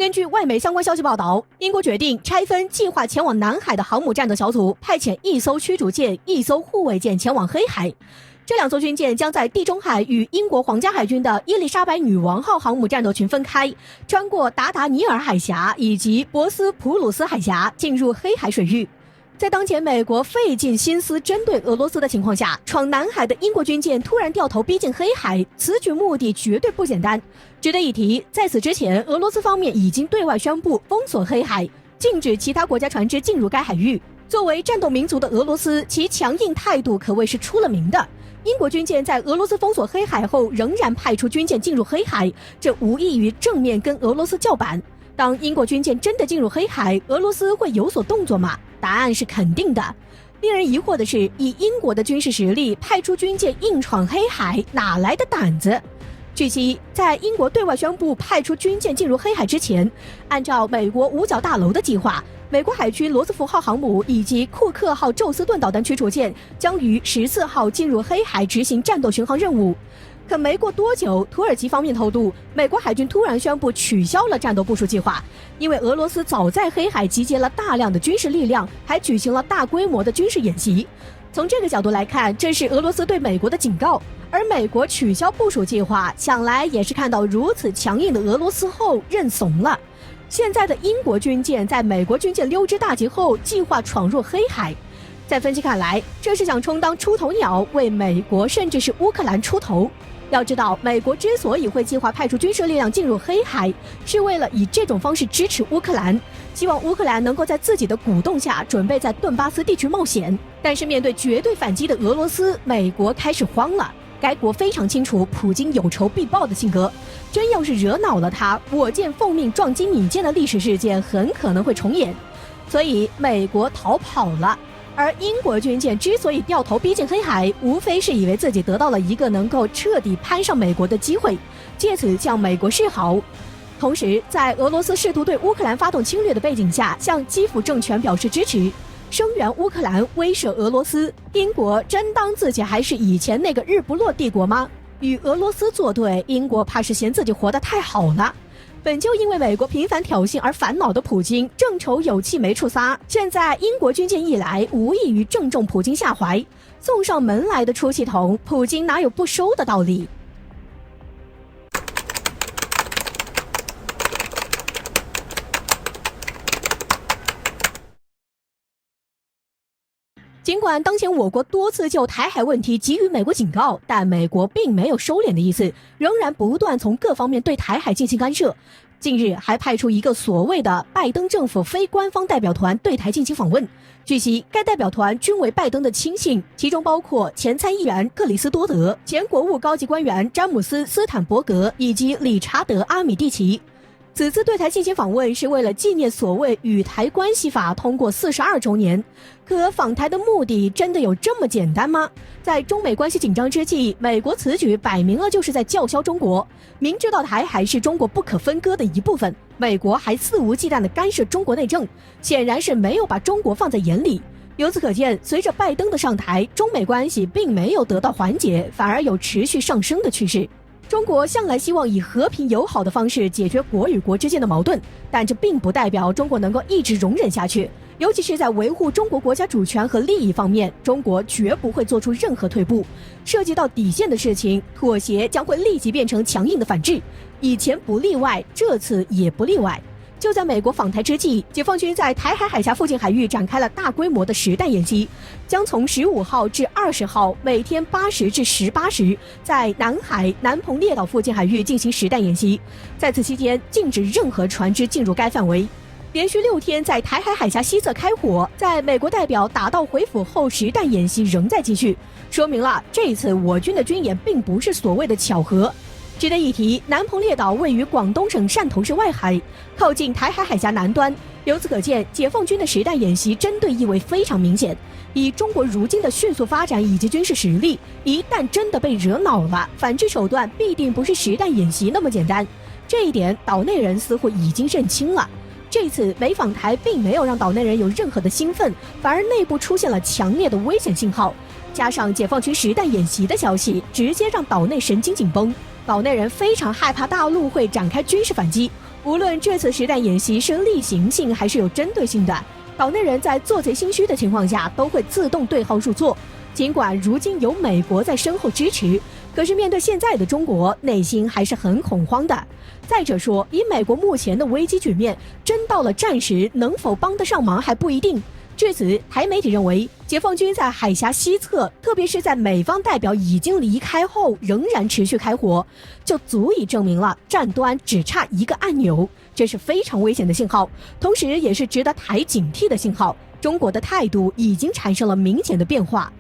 根据外媒相关消息报道，英国决定拆分计划前往南海的航母战斗小组，派遣1艘驱逐舰、1艘护卫舰前往黑海。这2艘军舰将在地中海与英国皇家海军的伊丽莎白女王号航母战斗群分开，穿过达达尼尔海峡以及博斯普鲁斯海峡，进入黑海水域。在当前美国费尽心思针对俄罗斯的情况下，闯南海的英国军舰突然掉头逼近黑海，此举目的绝对不简单。值得一提，在此之前，俄罗斯方面已经对外宣布封锁黑海，禁止其他国家船只进入该海域。作为战斗民族的俄罗斯，其强硬态度可谓是出了名的。英国军舰在俄罗斯封锁黑海后，仍然派出军舰进入黑海，这无异于正面跟俄罗斯叫板。当英国军舰真的进入黑海，俄罗斯会有所动作吗？答案是肯定的。令人疑惑的是，以英国的军事实力派出军舰硬闯黑海，哪来的胆子？据悉，在英国对外宣布派出军舰进入黑海之前，按照美国五角大楼的计划，美国海军罗斯福号航母以及库克号宙斯盾导弹驱逐舰将于14号进入黑海执行战斗巡航任务。可没过多久，土耳其方面透露，美国海军突然宣布取消了战斗部署计划，因为俄罗斯早在黑海集结了大量的军事力量，还举行了大规模的军事演习。从这个角度来看，这是俄罗斯对美国的警告，而美国取消部署计划，想来也是看到如此强硬的俄罗斯后认怂了。现在的英国军舰在美国军舰溜之大吉后，计划闯入黑海。在分析看来，这是想充当出头鸟，为美国甚至是乌克兰出头。要知道，美国之所以会计划派出军事力量进入黑海，是为了以这种方式支持乌克兰，希望乌克兰能够在自己的鼓动下准备在顿巴斯地区冒险。但是面对绝对反击的俄罗斯，美国开始慌了。该国非常清楚普京有仇必报的性格，真要是惹恼了他，我舰奉命撞击你舰的历史事件很可能会重演。所以美国逃跑了。而英国军舰之所以掉头逼近黑海，无非是以为自己得到了一个能够彻底攀上美国的机会，借此向美国示好。同时，在俄罗斯试图对乌克兰发动侵略的背景下，向基辅政权表示支持，声援乌克兰，威慑俄罗斯。英国真当自己还是以前那个日不落帝国吗？与俄罗斯作对，英国怕是嫌自己活得太好了。本就因为美国频繁挑衅而烦恼的普京，正愁有气没处撒，现在英国军舰一来，无异于正中普京下怀，送上门来的出气筒，普京哪有不收的道理？尽管当前我国多次就台海问题给予美国警告，但美国并没有收敛的意思，仍然不断从各方面对台海进行干涉。近日还派出一个所谓的拜登政府非官方代表团对台进行访问。据悉，该代表团均为拜登的亲信，其中包括前参议员克里斯多德、前国务高级官员詹姆斯·斯坦伯格以及理查德·阿米蒂奇。此次对台进行访问是为了纪念所谓与台关系法通过42周年，可访台的目的真的有这么简单吗？在中美关系紧张之际，美国此举摆明了就是在叫嚣中国，明知道台海是中国不可分割的一部分，美国还肆无忌惮地干涉中国内政，显然是没有把中国放在眼里。由此可见，随着拜登的上台，中美关系并没有得到缓解，反而有持续上升的趋势。中国向来希望以和平友好的方式解决国与国之间的矛盾，但这并不代表中国能够一直容忍下去，尤其是在维护中国国家主权和利益方面，中国绝不会做出任何退步。涉及到底线的事情，妥协将会立即变成强硬的反制，以前不例外，这次也不例外。就在美国访台之际，解放军在台海海峡附近海域展开了大规模的实弹演习，将从15号至20号每天8时至18时在南海南澎列岛附近海域进行实弹演习。在此期间，禁止任何船只进入该范围。连续6天在台海海峡西侧开火，在美国代表打道回府后，实弹演习仍在继续，说明了这次我军的军演并不是所谓的巧合。值得一提，南澎列岛位于广东省汕头市外海，靠近台海海峡南端。由此可见，解放军的实弹演习针对意味非常明显。以中国如今的迅速发展以及军事实力，一旦真的被惹恼了，反制手段必定不是实弹演习那么简单。这一点，岛内人似乎已经认清了。这次美访台并没有让岛内人有任何的兴奋，反而内部出现了强烈的危险信号。加上解放军实弹演习的消息，直接让岛内神经紧绷。岛内人非常害怕大陆会展开军事反击，无论这次实弹演习是例行性还是有针对性的，岛内人在做贼心虚的情况下都会自动对号入座。尽管如今有美国在身后支持，可是面对现在的中国，内心还是很恐慌的。再者说，以美国目前的危机局面，真到了战时能否帮得上忙还不一定。至此，台媒体认为，解放军在海峡西侧，特别是在美方代表已经离开后，仍然持续开火，就足以证明了战端只差一个按钮，这是非常危险的信号，同时也是值得台警惕的信号。中国的态度已经产生了明显的变化。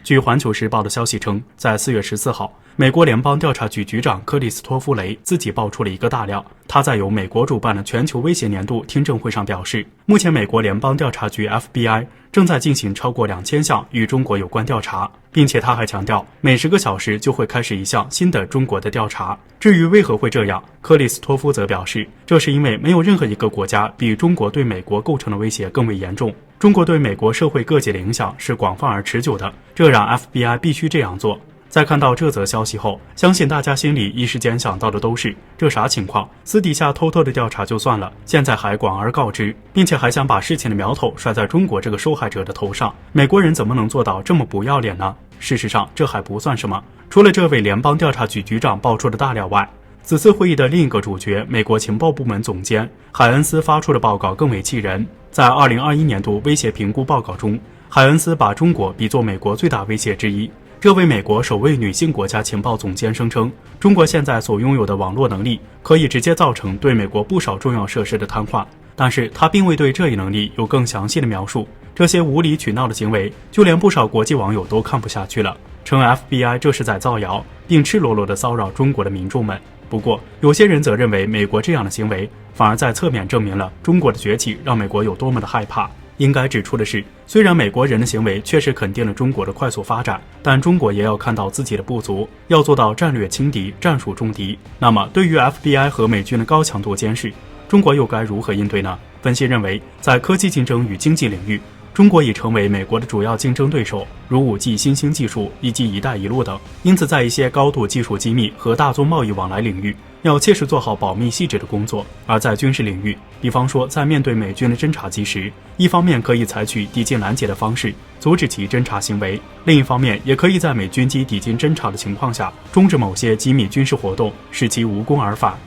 据《环球时报》的消息称，在4月14号，美国联邦调查局局长克里斯托弗·雷自己爆出了一个大料。他在由美国主办的全球威胁年度听证会上表示，目前美国联邦调查局 FBI 正在进行超过2000项与中国有关调查，并且他还强调，每10个小时就会开始一项新的中国的调查。至于为何会这样，克里斯托夫则表示，这是因为没有任何一个国家比中国对美国构成的威胁更为严重。中国对美国社会各界的影响是广泛而持久的，这让 FBI 必须这样做。在看到这则消息后，相信大家心里一时间想到的都是，这啥情况？私底下偷偷的调查就算了，现在还广而告之，并且还想把事情的苗头甩在中国这个受害者的头上。美国人怎么能做到这么不要脸呢？事实上，这还不算什么。除了这位联邦调查局局长爆出的大料外，此次会议的另一个主角，美国情报部门总监海恩斯发出的报告更为气人。在2021年度威胁评估报告中，海恩斯把中国比作美国最大威胁之一。这位美国首位女性国家情报总监声称，中国现在所拥有的网络能力可以直接造成对美国不少重要设施的瘫痪，但是他并未对这一能力有更详细的描述。这些无理取闹的行为，就连不少国际网友都看不下去了，称 FBI 这是在造谣，并赤裸裸地骚扰中国的民众们。不过，有些人则认为美国这样的行为反而在侧面证明了中国的崛起让美国有多么的害怕。应该指出的是，虽然美国人的行为确实肯定了中国的快速发展，但中国也要看到自己的不足，要做到战略轻敌、战术重敌。那么，对于 FBI 和美军的高强度监视，中国又该如何应对呢？分析认为，在科技竞争与经济领域，中国已成为美国的主要竞争对手，如5G 新兴技术以及“一带一路”等。因此，在一些高度技术机密和大宗贸易往来领域，要切实做好保密细致的工作。而在军事领域，比方说在面对美军的侦察机时，一方面可以采取抵近拦截的方式，阻止其侦察行为；另一方面，也可以在美军机抵近侦察的情况下，终止某些机密军事活动，使其无功而返。